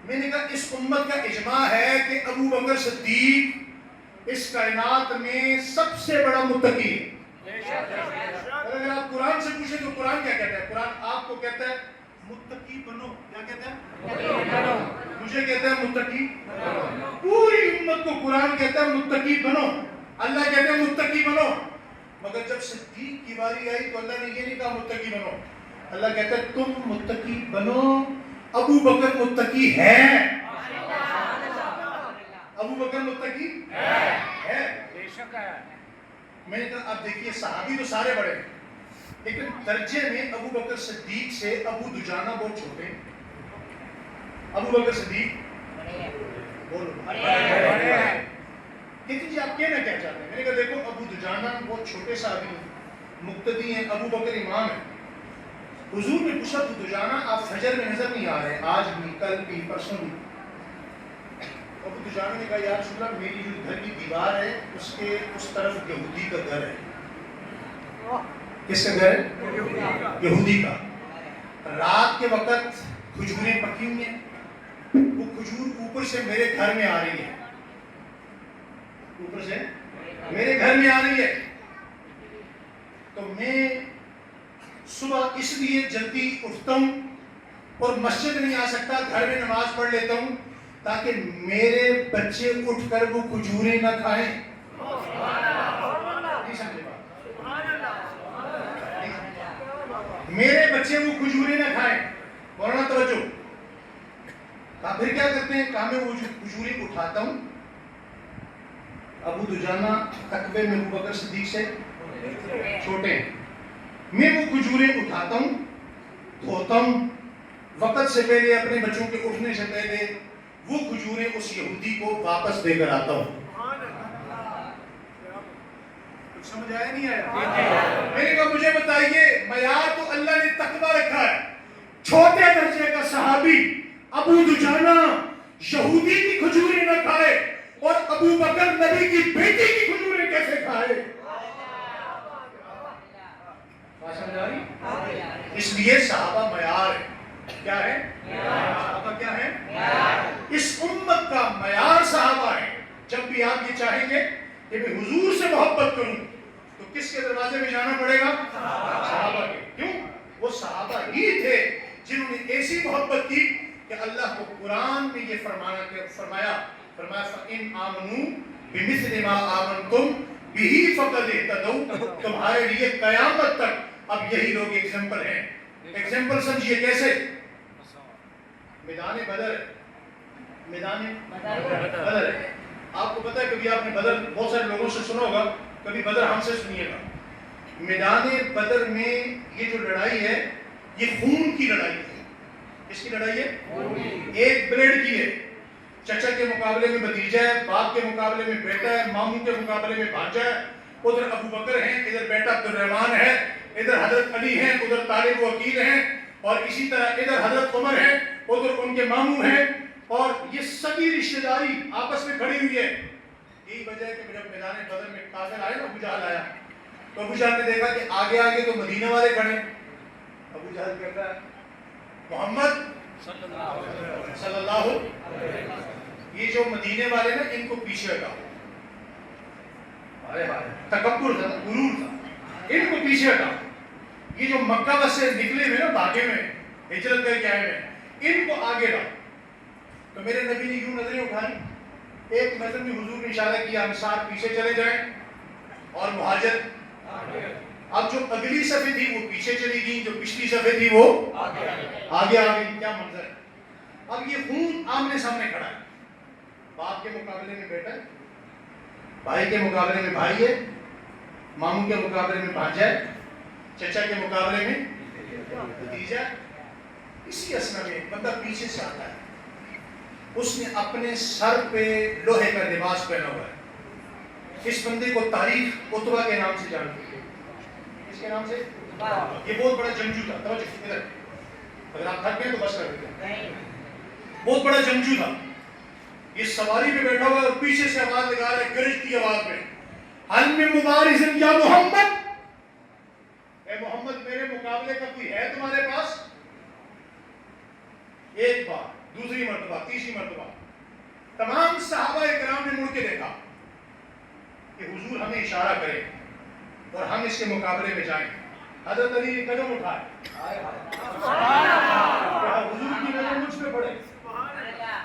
میں نے کہا اس امت کا اجماع ہے کہ ابو بکر صدیق اس کائنات میں سب سے بڑا متقی ہے. اگر آپ قرآن سے پوچھیں تو قرآن کیا کہتا ہے؟ قرآن آپ کو کہتا ہے متقی بنو. کیا کہتا ہے؟ مجھے کہتا ہے متقی. پوری امت کو قرآن کہتا ہے متقی بنو, اللہ کہتا ہے متقی بنو. مگر جب صدیق کی باری آئی تو اللہ نے یہ نہیں کہا متقی بنو, اللہ کہتا ہے تم متقی بنو, ابو بکر متقی ہے. ابو بکر متقی ہے. بے شک ہے. میں نے کہا اب دیکھیے صحابی تو سارے بڑے ہیں, لیکن درجے میں ابو بکر صدیق سے ابو دجانہ بہت چھوٹے ہیں. ابو بکر صدیق بولو کہتے جی آپ کہنا کیا چاہتے ہیں؟ میں نے کہا دیکھو ابو دجانہ بہت چھوٹے صحابی ہیں, مقتدی ہیں, ابو بکر امام ہیں. حضور نے پوچھا ابو دجانہ آپ فجر میں نظر نہیں آ رہے, آج بھی, کل بھی, پرسوں بھی. ابو دجانہ نے کہا یا رسول اللہ میری جو گھر کی دیوار ہے اس کے اس طرف یہودی کا گھر ہے. کس کا گھر ہے؟ یہودی کا. رات کے وقت کھجوریں پکی ہوئی ہیں, وہ کھجور اوپر سے میرے گھر میں آ رہی ہے, اوپر سے میرے گھر میں آ رہی ہے. تو میں صبح اس لیے جلدی اٹھتا ہوں اور مسجد نہیں آ سکتا, گھر میں نماز پڑھ لیتا ہوں تاکہ میرے بچے اٹھ کر وہ کھجوریں نہ کھائیں. میرے بچے وہ کھجوریں نہ کھائیں. مولانا توجہ. کہا پھر کیا کرتے ہیں؟ کہا میں وہ کھجوریں اٹھاتا ہوں. ابو دجانہ تقوی میں ابو بکر صدیق سے چھوٹے ہیں. میں وہ کھجوریں اٹھاتا ہوں, دھوتا ہوں, وقت سے پہلے اپنے بچوں کے اٹھنے سے پہلے وہ کھجوریں اس یہودی کو واپس دے کر آتا ہوں. سمجھ آیا نہیں آیا؟ میں نے کہا مجھے بتائیے معیار تو اللہ نے تقویٰ رکھا ہے. چھوٹے درجے کا صحابی ابو دجانہ یہودی کی کھجوریں نہ کھائے اور ابو بکر نبی کی بیٹی کی کھجوریں کیسے کھائے؟ سمجھ آ رہی؟ اس لیے صحابہ معیار ہے. کیا ہے؟ صحابہ کیا ہے؟ اس امت کا معیار صحابہ ہے. جب بھی آپ یہ چاہیں گے کہ میں حضور سے محبت کروں تو کس کے دروازے میں جانا پڑے گا؟ صحابہ کے. کیوں؟ وہ صحابہ ہی تھے جنہوں نے ایسی محبت کی کہ اللہ کو قرآن میں یہ فرمایا فَإِنْ آمَنُوا بِمِثْلِ مَا آمَنْتُمْ بِهِ فَقَدْ اهْتَدَوْا. تمہارے لیے قیامت تک اب یہی لوگ ایگزامپل ہیں. ایگزامپل سمجھیے کیسے؟ میدان بدر ہے. آپ کو پتا ہے کبھی آپ نے بدر بہت سارے لوگوں سے سنا ہوگا, کبھی بدر ہم سے سنیے گا. میدان بدر میں یہ جو لڑائی ہے یہ خون کی لڑائی ہے. کس کی لڑائی ہے؟ ایک بلیڈ کی ہے. چچا کے مقابلے میں بھتیجا ہے, باپ کے مقابلے میں بیٹا ہے, ماموں کے مقابلے میں بھانجا ہے. ادھر ابو بکر ہیں, ادھر بیٹا عبد الرحمن ہے, ادھر حضرت علی ہیں, ادھر طالب و عقیل ہیں, اور اسی طرح ادھر حضرت عمر ہیں, ادھر ان کے ماموں ہیں, اور یہ سبھی رشتہ داری آپس میں کھڑی ہوئی ہے. یہی وجہ ہے کہ جب میدان بدر میں کافر آئے نا, ابو جہل آیا تو ابو جہل نے دیکھا کہ آگے آگے تو مدینہ والے کھڑے. ابو جہل کہتا ہے محمد صلی اللہ یہ جو مدینے والے نا ان کو پیچھے ہٹاؤ. تکبر تھا, غرور تھا, ان کو پیچھے ہٹاؤ. یہ جو مکہ سے نکلے ہوئے نا بھاگے میں ہجرت کر کے آئے ہوئے ان کو آگے لاؤ. تو میرے نبی نے یوں نظریں اٹھائی, ایک نظر میں حضور نے اشارہ کیا انصار پیچھے چلے جائیں اور مہاجر. اب جو اگلی صفحے تھی وہ پیچھے چلی گئی, جو پچھلی صفحے تھی وہ آگے آ گئی. کیا منظر ہے. اب یہ خون آمنے سامنے کھڑا ہے. باپ کے مقابلے میں بیٹا ہے, بھائی کے مقابلے میں بھائی ہے, ماموں کے مقابلے میں بھانجا ہے, چچا کے مقابلے میں بھتیجا. اسی اسنا میں بندہ پیچھے سے آتا ہے, اس نے اپنے سر پہ لوہے کا لباس پہنا ہوا ہے. اس بندے کو تاریخ عتبہ کے نام سے جانتی ہے. اس کے نام سے یہ بہت بڑا جنگجو تھا. توجہ ادھر, اگر آپ تھک گئے تو بس کر دیتے ہیں. بہت بڑا جنگجو تھا. یہ سواری پہ بیٹھا ہوا ہے اور پیچھے سے آواز لگا رہا ہے گرجتی آواز میں, حل من مبارز یا محمد, اے محمد میرے مقابلے کا کوئی ہے تمہارے پاس؟ ایک بار, دوسری مرتبہ, تیسری مرتبہ. تمام صحابہ اکرام نے مڑ کے دیکھا کہ حضور ہمیں اشارہ کرے اور ہم اس کے مقابلے میں جائیں. حضرت علی نے قدم اٹھائے, حضور کی نظر مجھ پہ پڑے.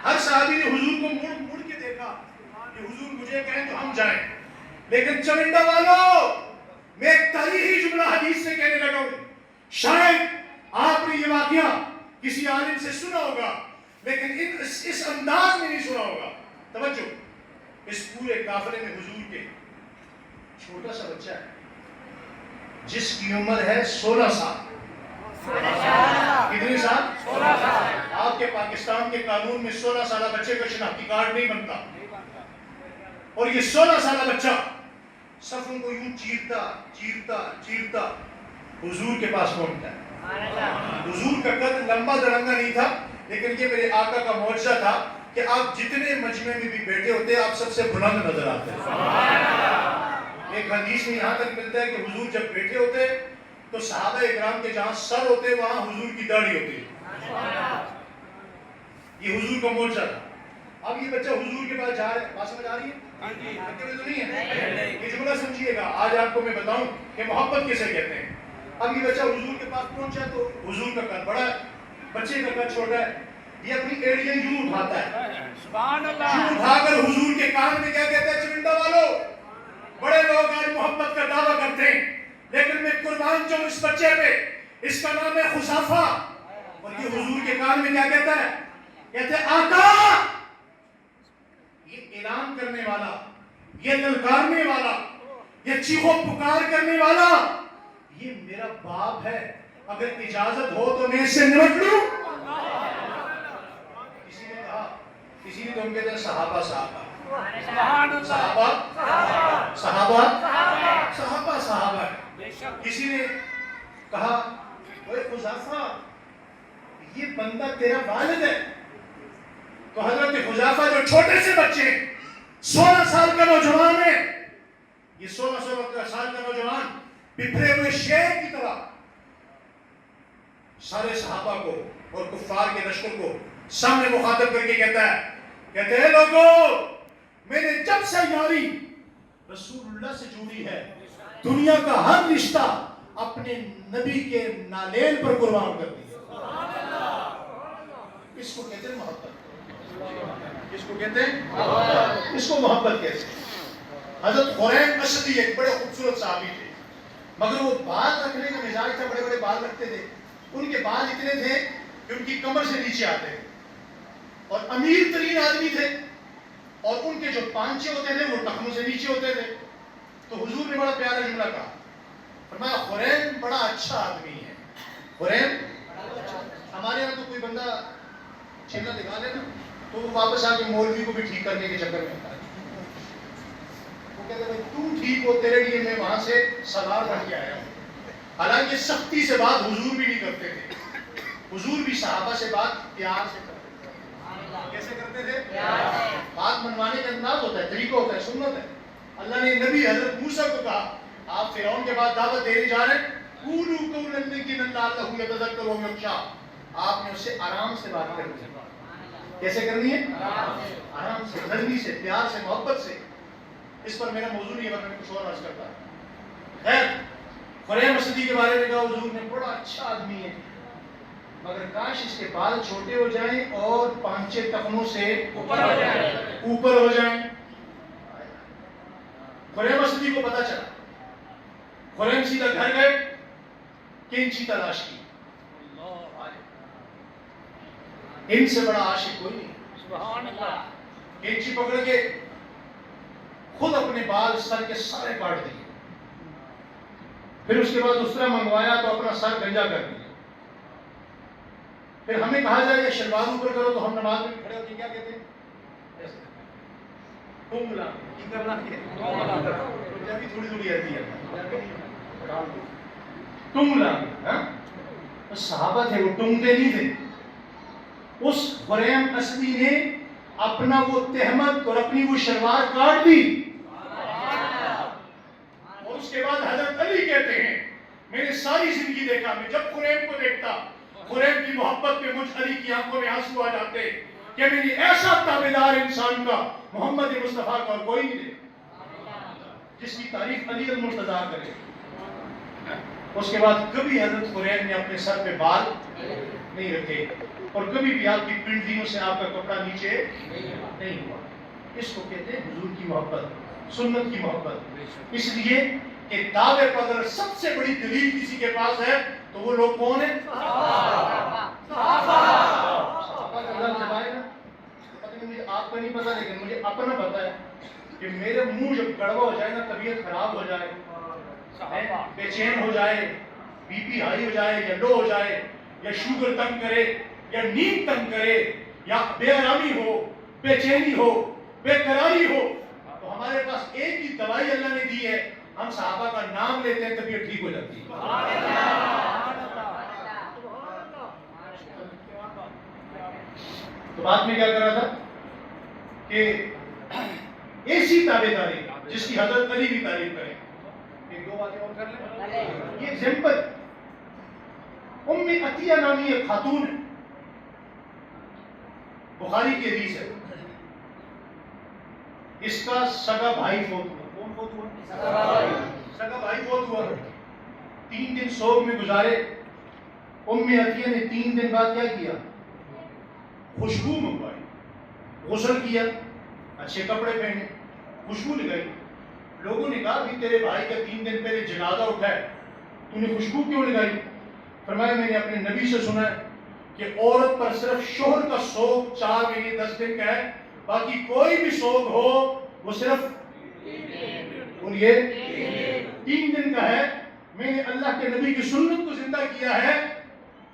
ہر صحابی نے حضور کو مڑ کے دیکھا کہ حضور مجھے کہیں تو ہم جائیں. لیکن چمنڈا والوں, میں ایک تاریخی جملہ حدیث سے کہنے لگا ہوں. شاید آپ نے یہ واقعہ کسی عالم سے سنا ہوگا لیکن اس انداز میں نہیں سنا ہوگا. توجہ, اس پورے قافلے میں حضور کے چھوٹا سا بچہ ہے جس کی عمر ہے 16 سال. کتنے سال؟ 16 سال. آپ کے پاکستان کے قانون میں 16 سالہ بچے کا شناختی کارڈ نہیں بنتا, اور یہ 16 سالہ بچہ صفوں کو یوں چیرتا چیرتا چیرتا حضور کے پاس پہنچتا ہے. حضور کا قد لمبا درنگا نہیں تھا, لیکن یہ میرے آقا کا معجزہ تھا کہ آپ جتنے مجمع میں بھی بیٹھے ہوتے آپ سب سے بلند نظر آتے ہیں. ایک حدیث میں یہاں تک ملتا ہے کہ حضور جب بیٹھے ہوتے تو صحابہ اکرام کے جہاں سر ہوتے وہاں حضور کی داڑھی ہوتی. یہ حضور کا معجزہ تھا. اب یہ بچہ حضور کے پاس جا رہا ہے, بات سمجھ آ رہی ہے؟ تو نہیں ہے. یہ جملہ سمجھیے گا, آج آپ کو میں بتاؤں کہ محبت کسے کہتے ہیں. اب یہ بچہ حضور کے پاس پہنچا تو حضور کا قد بڑا ہے, بچے کا قد چھوٹا ہے. یہ اپنی ایڑیاں یوں اٹھاتا ہے, سبحان اللہ, یوں اٹھا کر حضور کے کان میں کیا کہتا ہے؟ چمنڈا والو, بڑے لوگ آج محبت کا دعویٰ کرتے ہیں لیکن میں قربان جاؤں اس بچے پہ, اس کا نام ہے خصافہ. اور یہ حضور کے کان میں کیا کہتا ہے؟ کہتے ہیں آقا. یہ اعلان کرنے والا, یہ للکارنے والا, یہ چیخو پکار کرنے والا یہ میرا باپ ہے, اگر اجازت ہو تو میں اس سے نمٹ لوں. کسی نے کہا, کسی نے تو ہم کہتے ہیں صحابہ صحابہ, سبحان اللہ صحابہ صحابہ صحابہ بے شک کسی نے کہا اوے حذیفہ یہ بندہ تیرا والد ہے، تو حضرت حذیفہ جو چھوٹے سے بچے 16 سال کا نوجوان ہے، یہ 16 سال کا نوجوان بکھرے ہوئے شیر کی طرح سارے صحابہ کو اور کفار کے لشکر کو سامنے مخاطب کر کے کہتے ہیں لوگوں، میں نے جب سے یاری رسول اللہ سے جوڑی ہے، دنیا کا ہر رشتہ اپنے نبی کے نالیل پر قربان کر دیا۔ اس کو کہتے ہیں محبت، اس کو کہتے ہیں اس کو محبت کہتے ہیں۔ حضرت خریم اسدی ایک بڑے خوبصورت صحابی تھے، مگر وہ بال رکھنے کا مزاج تھا، بڑے بڑے بال رکھتے تھے، ان کے بال اتنے تھے کہ ان کی کمر سے نیچے آتے تھے، اور امیر ترین آدمی تھے، اور ان کے جو پانچے ہوتے تھے وہ ٹخنوں سے نیچے ہوتے تھے۔ تو حضور نے بڑا پیارا جملہ کہا، فرمایا خریم بڑا اچھا آدمی ہے۔ خریم ہمارے یہاں تو کوئی بندہ چھیلا دکھا لے نا تو وہ واپس آ کے مولوی کو بھی ٹھیک کرنے کے چکر میں ہوتا ہے، وہ کہتے ہیں تم ٹھیک ہو، تیرے لیے میں وہاں سے سلام بن کے آیا ہوں۔ حالانکہ سختی سے بات حضور بھی نہیں کرتے تھے، حضور بھی صحابہ سے بات پیار سے کرتے تھے۔ کیسے کرتے تھے؟ بات منوانے کا انداز ہوتا ہے، طریقہ ہوتا ہے، سنت ہے۔ اللہ نے نبی حضرت موسیٰ کو کہا آپ فرعون کے بعد دعوت دینے جا رہے ہیں، قولوا قولا لیکنا لعلہ یتذکر او یخشی، آپ نے اس سے آرام سے بات کرنی ہے۔ کیسے کرنی ہے؟ آرام سے، نرمی سے، پیار سے، محبت سے۔ اس پر میرا موضوع نہیں ہے، ورنہ میں کچھ اور عرض کرتا۔ خیر، خریم اسدی کے بارے میں کہا حضور نے بڑا اچھا آدمی ہے، مگر کاش اس کے بال چھوٹے ہو جائیں اور پانچے ٹخنوں سے اوپر ہو جائیں۔ خریم اسدی کو پتا چلا، خریم سیدھا گھر گئے، کینچی تلاش کی، ان سے بڑا عاشق کوئی نہیں۔ سبحان اللہ کینچی پکڑ کے خود اپنے بال سر کے سارے کاٹ دیے، پھر اس کے بعد دوسرا منگوایا تو اپنا سر گنجا کر دیا۔ پھر ہمیں کہا جائے کہ شلوار اوپر کرو تو ہم نماز میں کھڑے ہو کے کیا کہتے ہیں؟ ٹونگلا کی کرنا ہے، ابھی تھوڑی تھوڑی آتی ہے ٹونگلا۔ صحابہ تھے، وہ ٹونگتے نہیں تھے۔ اس خریم اسدی نے اپنا وہ تہمت اور اپنی وہ شلوار کاٹ دی، اور اس کے بعد حضرت علی کہتے ہیں میں نے ساری زندگی دیکھا، میں جب خریم کو دیکھتا خریم کی محبت پہ مجھ علی کی آنکھوں میں آنسو آ جاتے کہ میں نے ایسا تابعدار انسان کا محمد مصطفیٰ کا اور کوئی نہیں دیکھا جس کی تعریف علی المرتضیٰ کرے۔ اس کے بعد کبھی حضرت خریم نے اپنے سر پہ بال نہیں رکھے، اور کبھی بھی آپ کی پنڈلیوں سے آپ کا کپڑا نیچے نہیں ہوا۔ اس کو کہتے ہیں حضور کی محبت، سنت کی محبت۔ اس لیے کہ دعوے پر اگر سب سے بڑی دلیل کسی کے پاس ہے تو وہ لوگ کون ہیں؟ صحابہ کا لفظ ہے نا، پتہ نہیں مجھے آپ کا نہیں پتا، لیکن مجھے اپنا پتا ہے کہ میرے منہ جب کڑوا ہو جائے نا، طبیعت خراب ہو جائے، بے چین ہو جائے، بی پی ہائی ہو جائے یا لو ہو جائے، یا شوگر تنگ کرے یا نیند تنگ کرے، یا بے آرامی ہو، بے چینی ہو، بے قراری ہو، تو ہمارے پاس ایک ہی دوائی اللہ نے دی ہے، ہم صحابہ کا نام لیتے ہیں طبیعت ٹھیک ہو جاتی ہے۔ تو بات میں کیا کر رہا تھا کہ ایسی تابعداری جس کی حضرت علی بھی تعریف کرے۔ ایک دو باتیں اور کر لیں۔ یہ ایگزامپل ام عطیہ نامی ایک خاتون ہے، بخاری کی حدیث ہے، اس کا سگا بھائی فوت ہوا۔ کون فوت ہوا؟ سگا بھائی فوت ہوا۔ 3 دن سوگ میں گزارے۔ ام عطیہ نے 3 دن بعد کیا کیا؟ خوشبو منگوائی، غسل کیا، اچھے کپڑے پہنے، خوشبو لگائی۔ لوگوں نے کہا بھی تیرے بھائی کا 3 دن پہلے جنازہ اٹھا ہے، تو نے خوشبو کیوں لگائی؟ فرمایا میں نے اپنے نبی سے سنا ہے کہ عورت پر صرف شوہر کا سوگ 4 مہینے 10 دن کا ہے، باقی کوئی بھی سوگ ہو وہ صرف بولیے 3 دن کا ہے۔ میں نے اللہ کے نبی کی سنت کو زندہ کیا ہے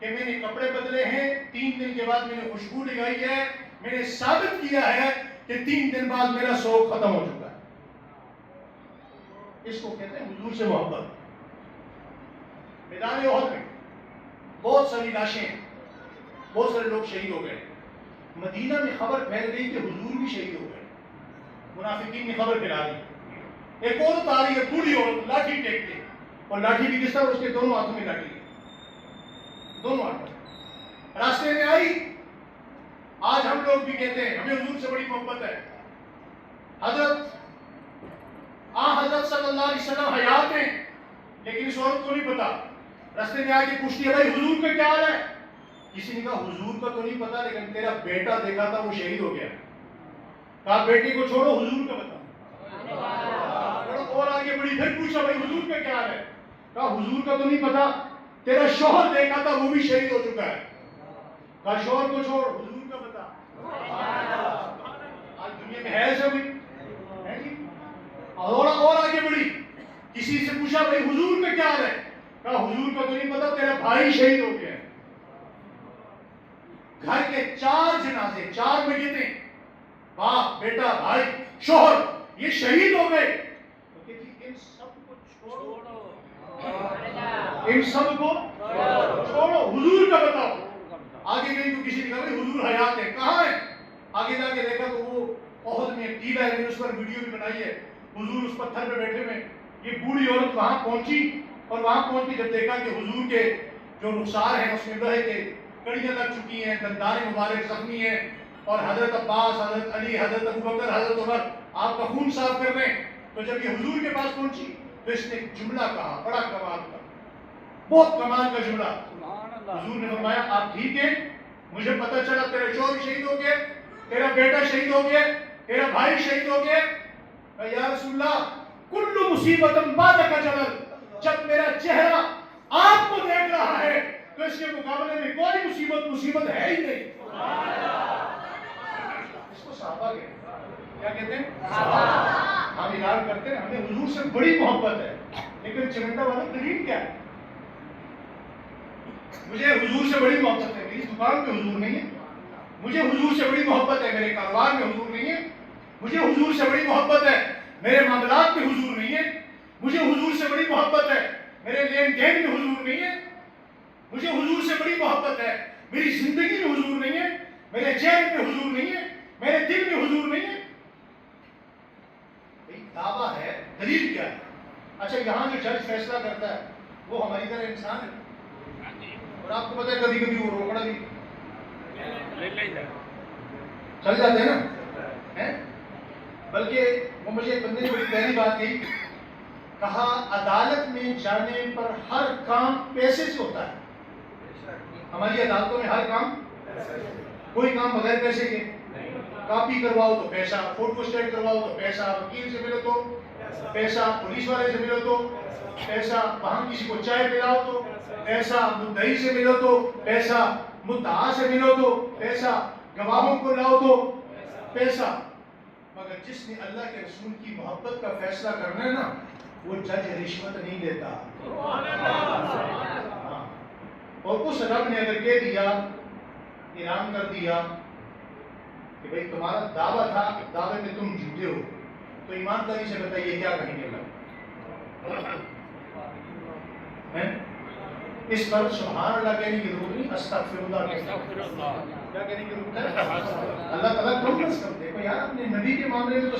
کہ میں نے کپڑے بدلے ہیں، 3 دن کے بعد میں نے خوشبو لگائی ہے، میں نے ثابت کیا ہے کہ 3 دن بعد میرا شوق ختم ہو چکا ہے. اس کو کہتے ہیں حضور سے محبت. میدان احد میں بہت ساری لاشیں ہیں, بہت سارے لوگ شہید ہو گئے. مدینہ میں خبر پھیل گئی کہ حضور بھی شہید ہو گئے. منافقین نے خبر پھیلا دی. ایک عورت آ رہی ہے, بوڑھی عورت, لاٹھی ٹیکتے, اور لاٹھی بھی کس طرح, اس کے دونوں ہاتھوں میں لاٹھی ہے, دونوں ہاتھوں. راستے میں آئی. آج ہم لوگ بھی کہتے ہیں ہمیں حضور سے بڑی محبت ہے. حضرت صلی اللہ علیہ وسلم حیات ہیں, لیکن اس عورت کو نہیں پتا. راستے میں آ کے پوچھتی ہے, بھائی حضور کا کیا حال ہے؟ کسی نے کہا حضور کا تو نہیں پتا, لیکن تیرا بیٹا دیکھا تھا وہ شہید ہو گیا. کہا بیٹے کو چھوڑو, حضور کا بتا. اور آگے بڑھی, پھر پوچھا بھائی حضور کا کیا حال ہے؟ کہا حضور کا تو نہیں پتا, تیرا شوہر دیکھا تھا وہ بھی شہید ہو چکا ہے. کہا شوہر کو چھوڑ, حضور کا بتا. آج دنیا میں ہے ایسا بھی ہے جی. اور آگے بڑھی, کسی سے پوچھا بھائی حضور کا کیا حال ہے؟ کہا حضور کا تو نہیں پتا, تیرا بھائی شہید ہو گیا ہے. گھر کے 4 جنازے, 4 میتیں, باپ, بیٹا, بھائی, شوہر, یہ شہید ہو گئے. تو کہتی ان سب کو چھوڑو, ان سب کو چھوڑو, حضور کا بتاؤ. آگے گئی تو کسی نے کہا بھائی حضور حیات ہے. کہاں ہے؟ آگے جا کے دیکھا تو وہ احد میں ایک ٹیلا ہے, میں نے اس پر ویڈیو بھی بنائی ہے. حضور اس پتھر پہ بیٹھے ہوئے. یہ بوڑھی عورت وہاں پہنچی, اور وہاں پہنچ کے جب دیکھا کہ حضور کے جو رخسار ہیں اس میں لوہے کے کڑیاں لگ چکی ہیں, دندان مبارک زخمی ہیں, اور حضرت عباس, حضرت علی, حضرت ابوبکر, حضرت عمر آپ کا خون صاف کر رہے ہیں. تو جب یہ حضور کے پاس پہنچی تو اس نے ایک جملہ کہا, بڑا کمال کا, بہت کمال کا جملہ. حضور نے فرمایا آپ ٹھیک ہیں؟ مجھے پتہ چلا تیرا شوہر شہید ہو گیا, تیرا بیٹا شہید ہو گیا, تیرا بھائی شہید ہو گیا. یا رسول اللہ, کل مصیبت بعدک جلل, جب میرا چہرہ آپ کو دیکھ رہا ہے تو اس کے مقابلے میں کوئی مصیبت ہے ہی نہیں. اس کو صحابہ کہتے ہیں. کیا کہتے ہیں؟ ہم اعلان کرتے ہیں ہمیں حضور سے بڑی محبت ہے, لیکن چمنڈا والوں دلیل کیا ہے؟ مجھے حضور سے بڑی محبت ہے, میری دکان پہ حضور نہیں ہے. مجھے حضور سے بڑی محبت ہے, میرے کاروبار میں حضور نہیں ہے. مجھے حضور سے بڑی محبت ہے, میرے معاملات میں حضور نہیں ہے. مجھے حضور سے بڑی محبت ہے, میرے لین دین میں حضور نہیں ہے. مجھے حضور سے بڑی محبت ہے, میری زندگی میں حضور نہیں ہے, میرے چہرے میں حضور نہیں ہے, میرے دل میں حضور نہیں ہے. دعویٰ ہے, دلیل کیا ہے؟ اچھا یہاں جو جج فیصلہ کرتا ہے وہ ہماری طرح انسان ہے, اور آپ کو پتہ ہے کبھی کبھی وہ روکڑا بھی چل جاتے ہیں نا. بلکہ وہ مجھے ایک بندے نے بڑی پہلی بات کہی, کہا عدالت میں جانے پر ہر کام پیسے سے ہوتا ہے. ہماری عدالتوں میں ہر کام, کوئی کام بغیر پیسے کے, کاپی کرواؤ تو پیسہ, فوٹو اسٹیٹ کرواؤ تو پیسہ, وکیل سے ملو تو پیسہ, پولیس والے سے ملو تو پیسہ, وہاں کسی کو چائے پلاؤ تو پیسہ, مدعی سے ملو تو پیسہ, مدعا سے ملو تو پیسہ, گواہوں کو لاؤ تو پیسہ. مگر جس نے اللہ کے رسول کی محبت کا فیصلہ کرنا ہے نا, وہ جج رشوت نہیں دیتا. اور اس رب نے اگر کہہ دیا, اعلان کر دیا کہ بھئی تمہارا دعویٰ تھا, دعوے میں تم جھوٹے ہو, تو ایمانداری سے بتائیے کیا کہیں گے اللہ؟ اس پر سبحان اللہ کہنے کی ضرورت نہیں, استغفر اللہ کیا کہنے کی ضرورت ہے؟ اللہ تعالیٰ کو کر دے. یار اپنے نبی کے معاملے میں تو